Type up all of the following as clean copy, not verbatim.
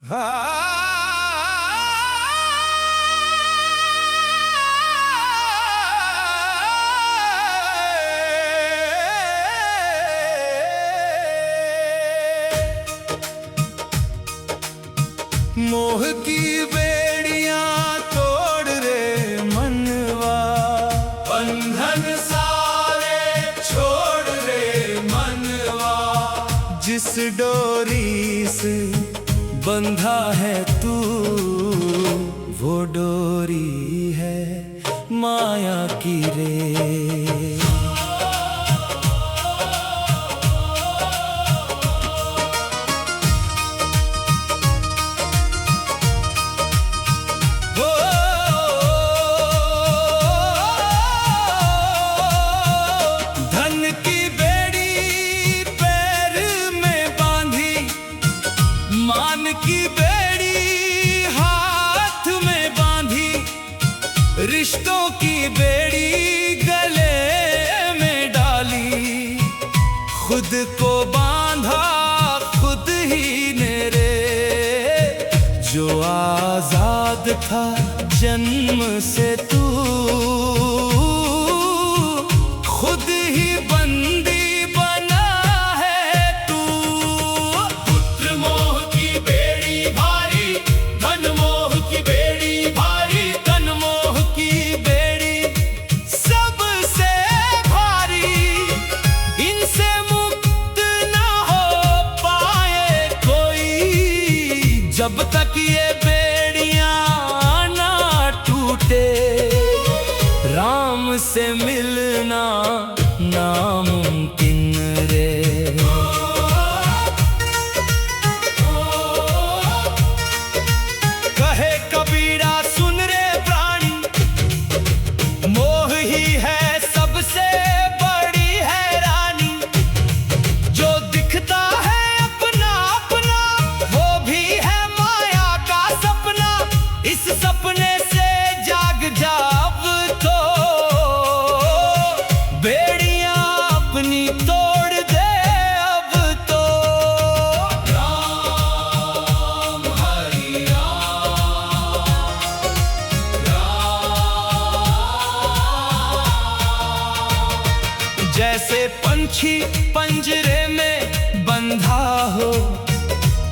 मोह की बेड़ियां तोड़ रे मनवा, बंधन सारे छोड़ रे मनवा। जिस डोरी से बंधा है तू, वो डोरी है माया की रे। की बेड़ी हाथ में बांधी, रिश्तों की बेड़ी गले में डाली। खुद को बांधा खुद ही ने रे, जो आजाद था जन्म से तू, खुद ही बंदी जब तक ये बेड़ियां ना टूटे, राम से मिलना नामुमकिन रे। कहे कबीरा सुन रे प्राणी, मोह ही है सबसे बड़ी हैरानी। जो दिखता है अपना अपना, वो भी है इस सपने से जाग जाब तो, बेड़ियां अपनी तोड़ दे अब तो। राम हरि राम, जैसे पंछी पंजरे में बंधा हो,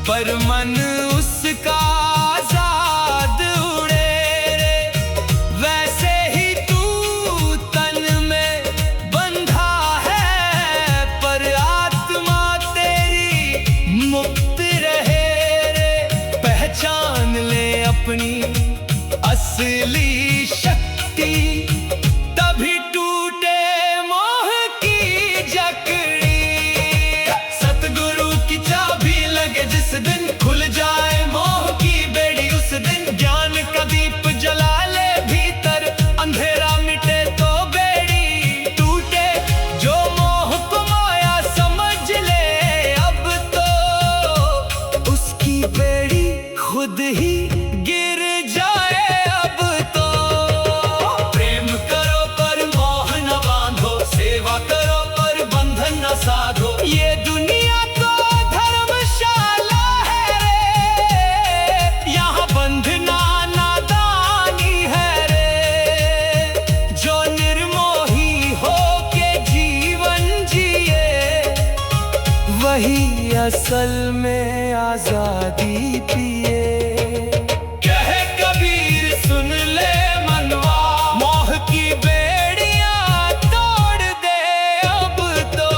पर मन उसका आजाद उड़े रे, वैसे ही तू तन में बंधा है, पर आत्मा तेरी मुक्त रहे रे। पहचान ले अपनी असली शक्ति, तभी टूटे मोह की जकड़ी। सतगुरु की चाबी लगे जिस दिन, खुल जाए मोह की बेड़ी उस दिन। ज्ञान का दीप जला ले भीतर, अंधेरा मिटे तो बेड़ी टूटे। जो मोह को माया समझ ले अब तो, उसकी बेड़ी खुद ही गिर जाए अब तो। प्रेम करो पर मोह न बांधो, सेवा करो पर बंधन न साधो। ये दुनिया तो धर्मशाला है रे, यहाँ बंधना नादानी है रे। जो निर्मोही हो के जीवन जिए, वही असल में आजादी पिए। कहे कबीर सुन ले मनवा, मोह की बेड़ियां तोड़ दे अब तो।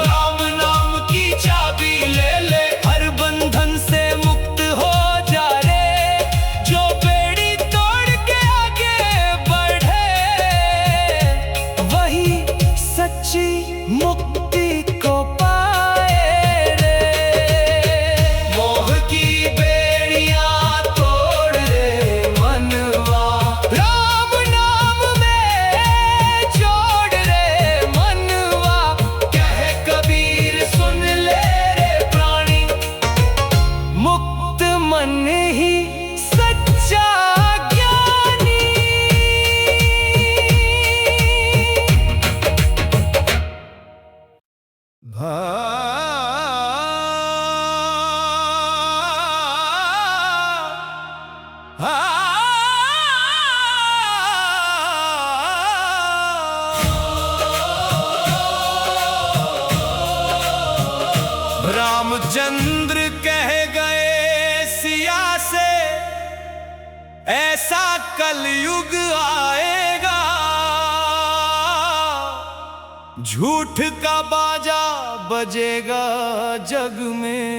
राम नाम की चाबी ले ले, हर बंधन से मुक्त हो जा रे। जो बेड़ी तोड़ के आगे बढ़े, वही सच्ची मुक्ति को पाए रे। मोह की बेड़ियां तोड़ रे मनवा। राम नाम में जोड़ रे मनवा, कहे कबीर सुन ले रे प्राणी। मुक्त मन ही सच्चा ज्ञानी। भा चंद्र कह गए सिया से, ऐसा कलयुग आएगा, झूठ का बाजा बजेगा जग में,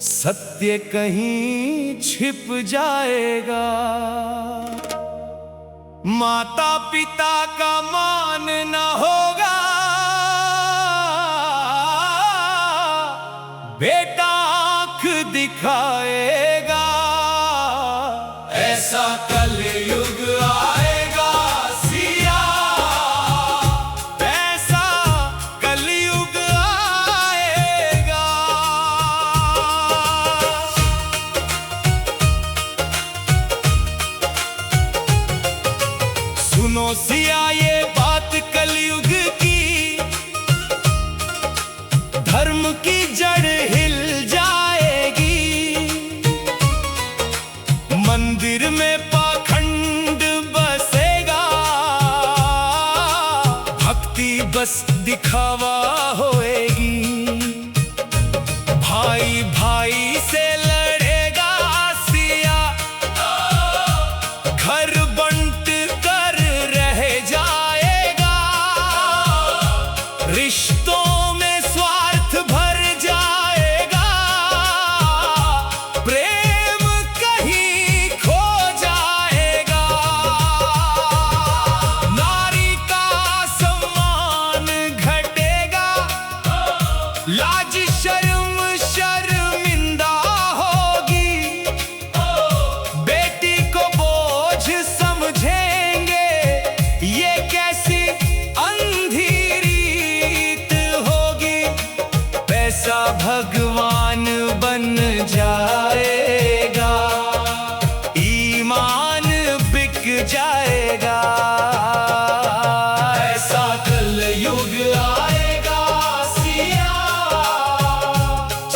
सत्य कहीं छिप जाएगा। माता पिता का मान न होगा, बेटा आंख दिखाएगा, ऐसा कलयुग आएगा सिया, ऐसा कलयुग आएगा। सुनो सिया ये बात कलयुग की, धर्म की जड़ हिल जाएगी, मंदिर में पाखंड बसेगा, भक्ति बस दिखावा होएगी, भाई भाई से लड़ेगा सिया, घर बंट कर रह जाएगा, रिश्तों में स्वार्थ भर जाएगा, प्रेम कहीं खो जाएगा, नारी का सम्मान घटेगा, लाज शर्म शर्मिंदा होगी, बेटी को बोझ समझेंगे, ये कैसी अंधी रीत होगी, पैसा भगवान बन जाएगा, ईमान बिक जाएगा, ऐसा कलयुग आएगा सिया,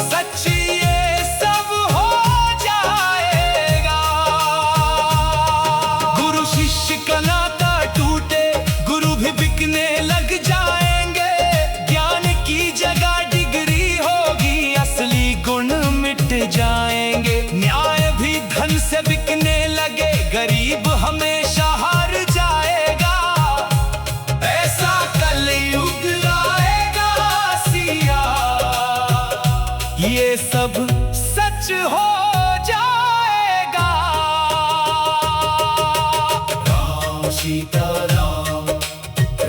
सच ये सब हो जाएगा। गुरु शिष्य का नाता टूटे, गुरु भी बिकने लग जाएंगे, ज्ञान की जगह डिग्री होगी, असली गुण मिट जाएंगे, न्याय भी धन से बिकने लगे, गरीब हमेशा हार जाएगा, ऐसा कलयुग आएगा सिया, ये सब सच हो जाएगा। राम सीता राम,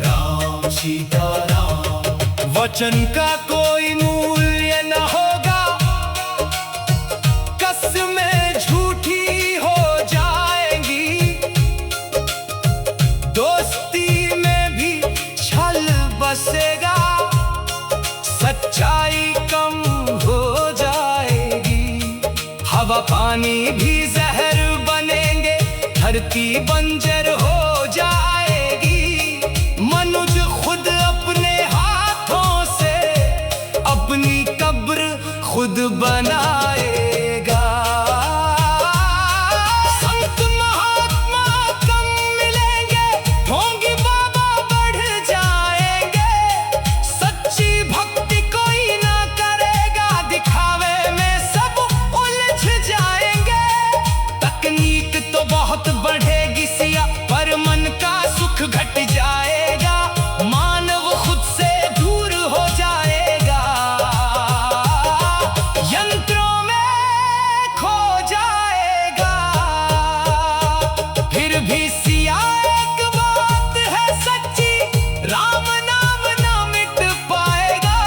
राम सीता राम, वचन का कोई मूल्य न होगा, कसमें झूठी हो जाएंगी, दोस्ती में भी छल बसेगा, सच्चाई कम हो जाएगी, हवा पानी भी जहर बनेंगे, धरती बंजर हो जाएगी, मनुष्य खुद अपने हाथों से अपनी कब्र खुद बनाएगा, संत महात्मा कम मिलेंगे, ढोंगी बाबा बढ़ जाएंगे, सच्ची भक्ति कोई ना करेगा, दिखावे में सब उलझ जाएंगे, तकनीक तो बहुत बढ़ेगी सिया, पर मन का सुख घट जाएगा, मानव खुद से दूर हो जाएगा, यंत्रों में खो जाएगा, फिर भी सिया एक बात है सच्ची, राम नाम ना मिट पाएगा,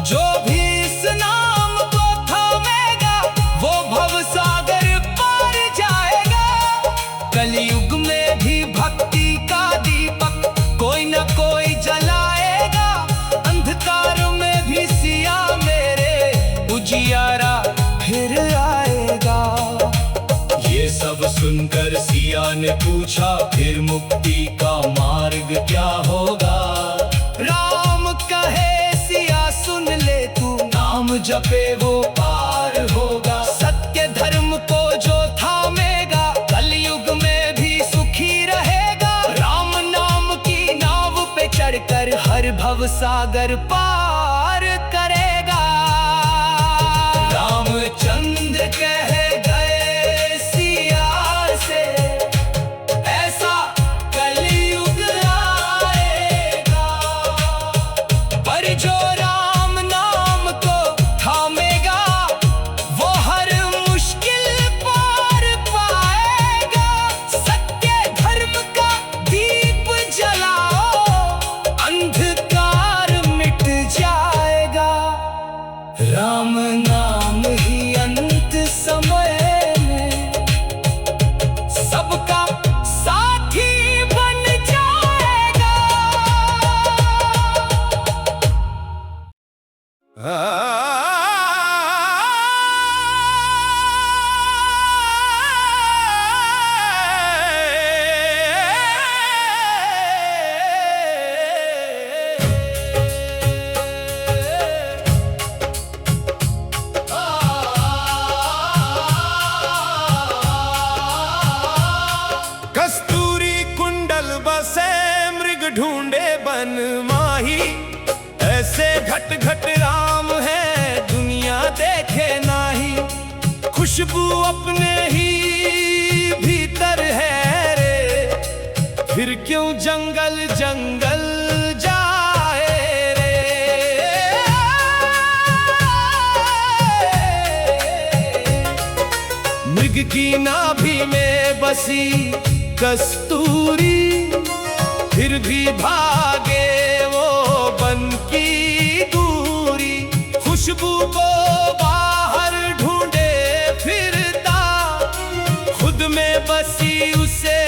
जो भी इस नाम को थामेगा, वो भव सागर पार जाएगा, कलयुग में भी भक्ति का दीपक कोई न कोई जलाएगा, अंधकार में भी सिया मेरे उजियारा फिर आएगा। ये सब सुनकर सिया ने पूछा, फिर मुक्ति का मार्ग क्या होगा? राम कहे सिया सुन ले तू, नाम जपे वो पार होगा, सत्य धर्म को जो थामेगा, कलयुग में भी सुखी रहेगा, राम नाम की नाव पे चढ़कर हर भव सागर पार करेगा। खुशबू अपने ही भीतर है रे, फिर क्यों जंगल जंगल जाए रे। मृग की नाभि में बसी कस्तूरी, फिर भी भागे वो बन की दूरी। खुशबू को बाहर ढूंढे फिरता, खुद में बसी उसे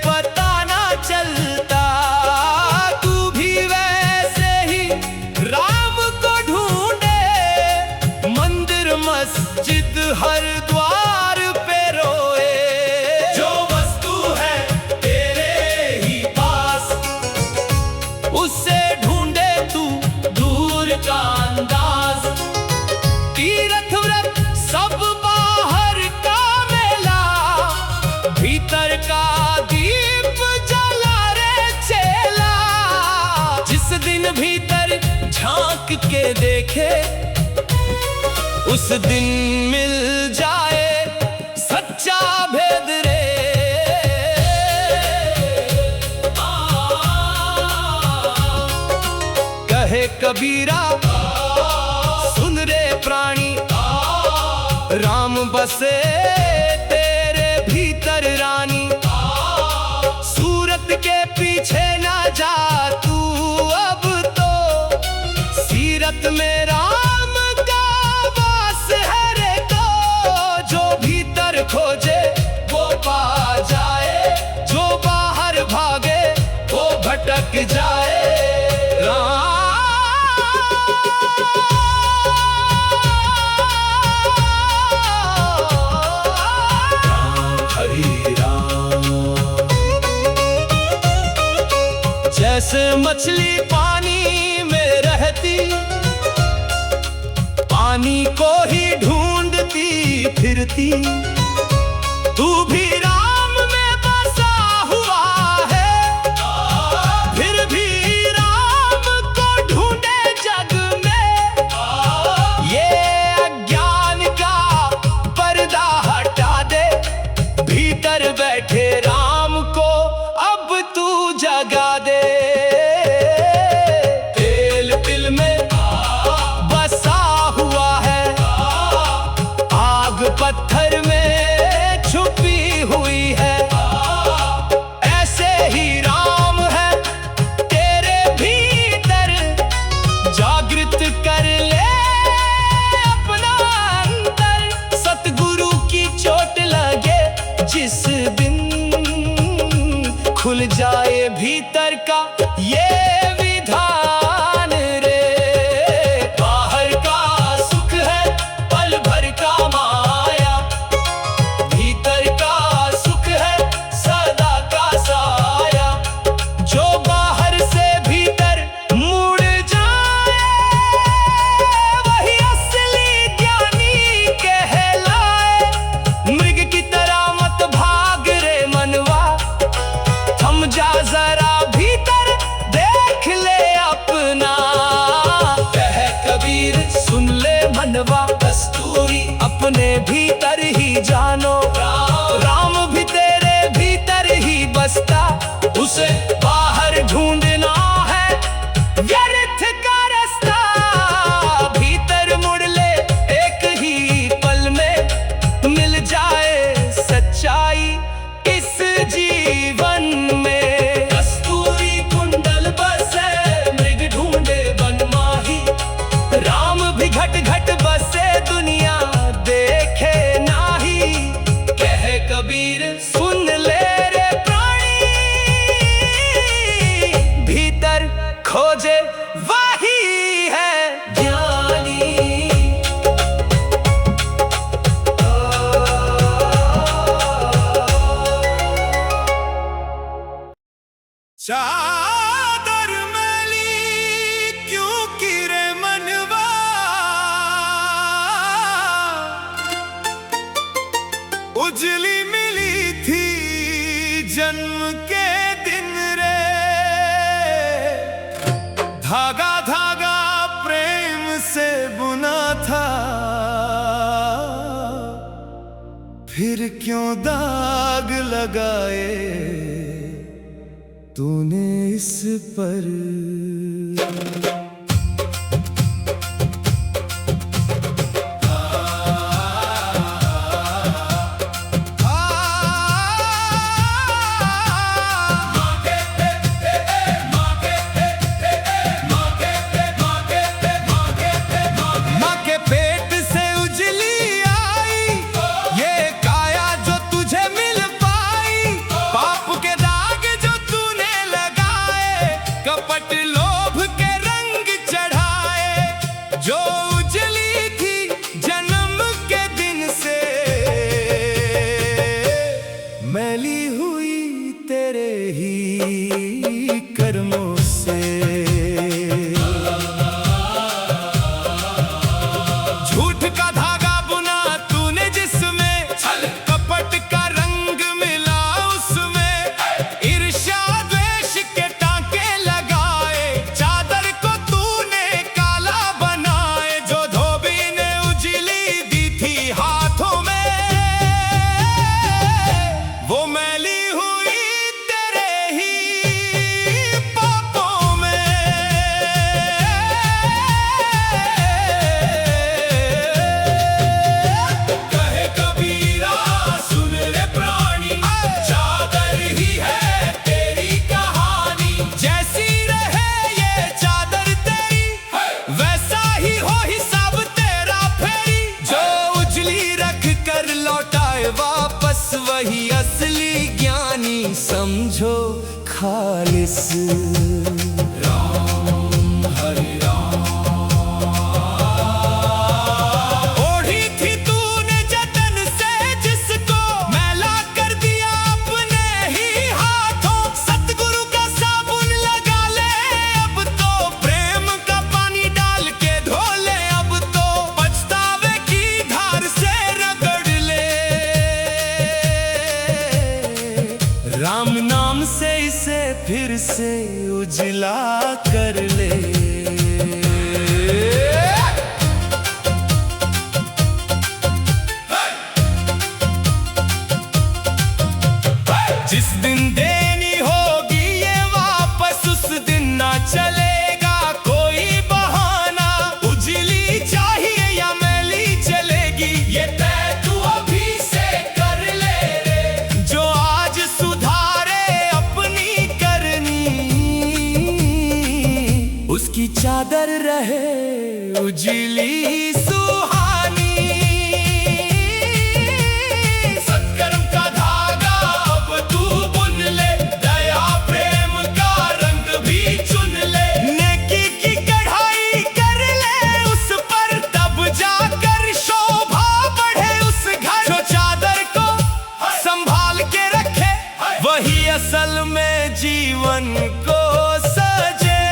पता ना चलता। तू भी वैसे ही राम को ढूंढे, मंदिर मस्जिद हर द्वार पे रोए। जो वस्तु है तेरे ही पास, उससे ढूंढे तू दूर का अंदाज। तीर्थ व्रत सब बाहर का मेला, भीतर का दीप जला रे चेला। जिस दिन भीतर झांक के देखे, उस दिन मिल जाए सच्चा भेद रे। कहे कबीरा सुन रे प्राणी, राम बसे तेरे भीतर रानी। सूरत के पीछे ना जा तू अब तो, सीरत में राम का वास है रे तो। जो भीतर खोजे वो पा जाए, जो बाहर भागे वो भटक जाए। राम हरि राम। जैसे मछली पानी में रहती, पानी को ही ढूंढती फिरती। तू भी राम में बसा हुआ है, फिर भी राम को ढूंढे जग में। ये अज्ञान का पर्दा हटा दे, भीतर बैठे राम को अब तू जगा दे। तेल तिल में बसा हुआ है, आग पत्थर में छुपी हुई है। ऐसे ही राम है तेरे भीतर, जागृत कर ले अपना अंतर। सतगुरु की चोट लगे जिस दिन, खुल जाए भीतर का ये विधान रे। बाहर का सुख है पल भर का माया, भीतर का सुख है सदा का साया। जो बाहर से भीतर मुड़ जाए, वही असली ज्ञानी कहलाए। मृग की तरह मत भाग रे मनवा, थम जा जरा भीतर देख ले अपना। कह कबीर सुन ले मनवा, कस्तूरी अपने भीतर ही जानो। राम भी तेरे भीतर ही बसता, उसे बाहर ढूंढना है व्यर्थ का रास्ता। भीतर मुड़ ले एक ही पल में, मिल जाए सच्चाई इस जीवन में। कस्तूरी कुंडल बसे, मृग ढूंढे बन माही। राम भी घट घट बसे, दुनिया देखे नाही। कह कबीर सुन ले रे प्राणी, भीतर खोजे वही है ज्ञानी। चादर मैली क्यों किरे मनवा, उजली मिली थी जन्म के दिन रे। धागा धागा प्रेम से बुना था, फिर क्यों दाग लगाए तूने इस पर। कपट लोभ के रंग चढ़ाए जो उजली थी जन्म के दिन से, मैली हुई तेरे ही कर्मों से। झूठ का धागा बुना तूने जिसमें, कपट का रंग मिला उसमें, ईर्ष्या द्वेष के टांके लगाए, चादर को तूने काला बनाए, जो धोबी ने उजली दी थी हाथों में, वो मैली हुई तेरे ही पापों में। कहे कबीरा सुन रे प्राणी, चादर ही है तेरी कहानी, जैसी रहे ये चादर तेरी, वैसा ही हो हिसाब तेरा फेरी, जो उजली रख कर लौटाए वापस वही असली ज्ञानी समझो खालिस। राम हरि ओढ़ी थी तूने जतन से जिसको, मैला कर दिया अपने ही हाथों, सतगुरु का साबुन लगा ले अब तो, प्रेम का पानी डाल के धो ले अब तो, पछतावे की धार से रगड़ ले, राम नाम से इसे फिर से उजला कर ले। जिस दिन देनी होगी ये वापस, उस दिन ना चलेगा कोई बहाना, उजली चाहिए या मैली चलेगी, ये तय तू अभी से कर ले रे, जो आज सुधारे अपनी करनी, उसकी चादर रहे उजली सुहानी। सत्कर्म का धागा अब तू बुन ले, दया प्रेम का रंग भी चुन ले, नेकी की कढ़ाई कर ले उस पर, तब जाकर शोभा बढ़े उस घर, जो चादर को संभाल के रखे वही असल में जीवन को सजे।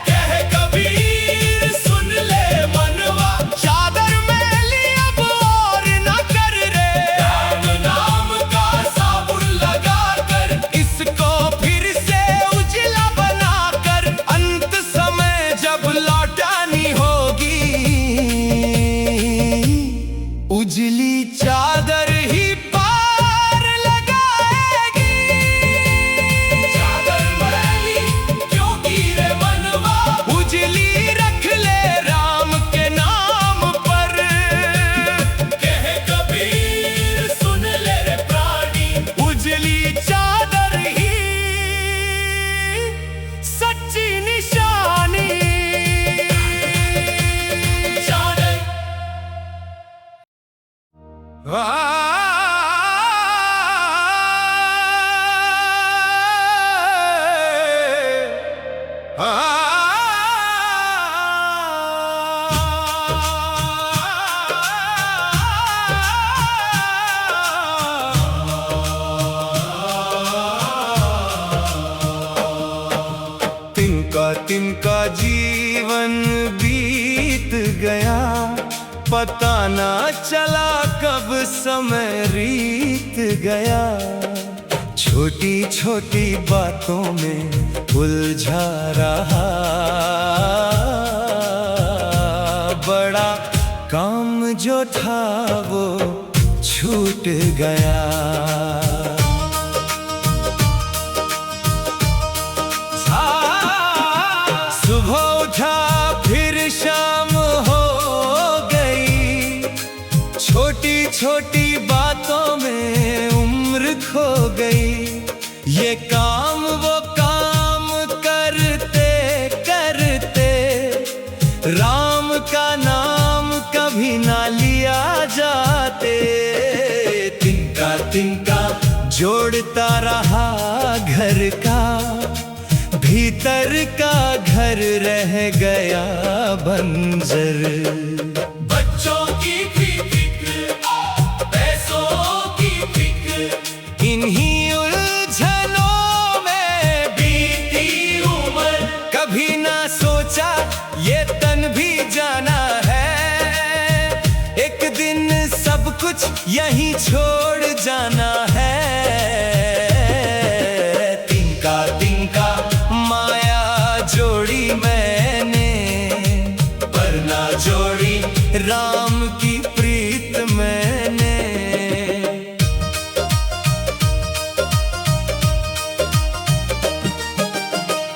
कहे कबीर सुन ले मनवा, चादर मैली अब और न कर रे, राम नाम का साबुन लगा कर, इसको फिर से उजला बना कर, अंत समय जब लौटानी होगी उजली चादर ही पार लगाएगी। चादर मैली क्यों की रे मनवा, उजली रख ले राम के नाम पर। कहे कबीर सुन ले रे प्राणी, उजली चादर ही सच्ची निशानी। चादर तिनका जीवन बीत गया, पता ना चला कब समय रीत गया, छोटी छोटी बातों में उलझा रहा, बड़ा काम काम जो था वो छूट गया। सुबह उठा फिर शाम हो गई, छोटी छोटी बातों में उम्र खो गई। ये काम वो काम करते करते राम का नाम कभी ना लिया जाते। तिनका तिनका जोड़ता रहा घर का, भीतर का घर रह गया बंजर। बच्चों की भी फिक्र, पैसों की फिक्र, इन्हीं उलझनों में बीती उम्र। कभी ना सोचा ये तन भी जाना है, एक दिन सब कुछ यहीं छोड़ जाना है। तिनका तिनका माया जोड़ी मैंने, पर ना जोड़ी राम की प्रीत मैंने।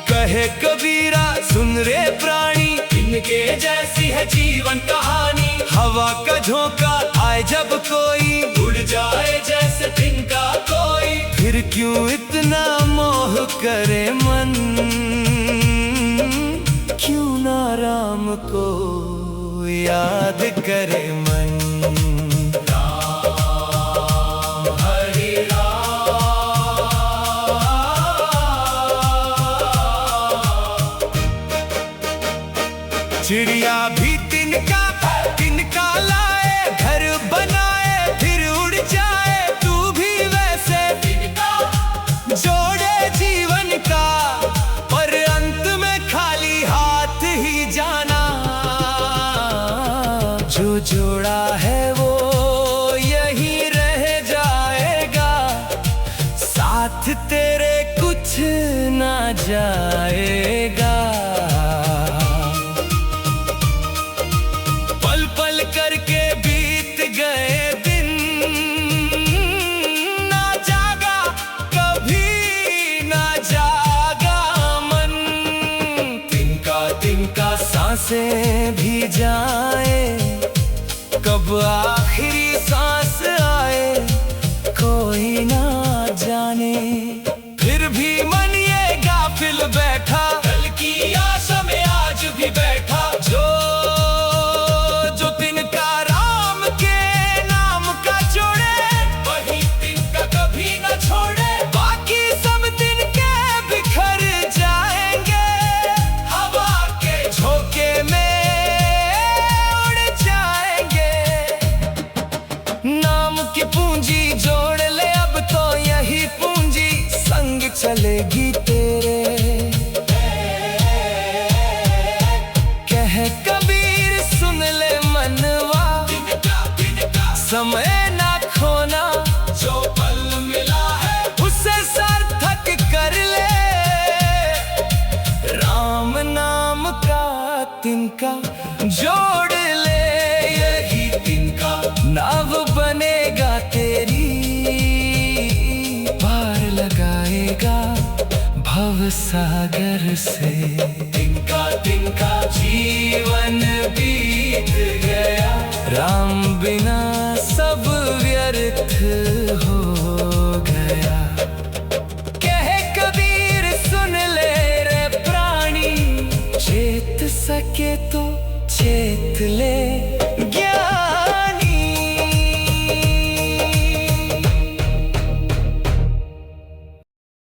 कहे कबीरा सुन रे प्राणी, इनके जैसी है जीवन कहानी। हवा का झोंका आए जब कोई, उड़ जाए जैसे तिनका कोई। फिर क्यों इतना मोह करे मन, क्यों ना राम को याद करे मन। हरि राम, चिड़िया भी तिनका तिनका लाए, घर बनाए फिर उड़ जाए। तू भी वैसे तिनका जोड़े जीवन का, और अंत में खाली हाथ ही जाना। जो जोड़ा है वो यहीं रह जाएगा, साथ तेरे कुछ ना जाएगा। पल पल करके बीत गए दिन, ना जागा कभी ना जागा मन। तिनका तिनका सांसें भी जाए, कब आखिरी सांस आए कोई ना जाने। फिर भी मन ये गाफिल बैठा, कल की आशा में आज भी बैठा। जो तिनका राम के नाम का जोड़े, वही तिनका कभी न छोड़े। बाकी सब तिनके बिखर जाएंगे, हवा के झोंके में उड़ जाएंगे। नाम की पूंजी जोड़ ले अब तो यही पूंजी संग चलेगी तेरे। कह कबीर सुन ले मनवा, तिनका तिनका समय ना खोना। जो पल मिला है उसे सार्थक कर ले, राम नाम का तिनका जोड़ ले। यही तिनका नाव बनेगा तेरी, पार लगाएगा भव सागर से। तिनका तिनका जीवन बीत गया, राम बिना सब व्यर्थ हो गया। कहे कबीर सुन ले रे प्राणी, चेत सके तो चेत ले।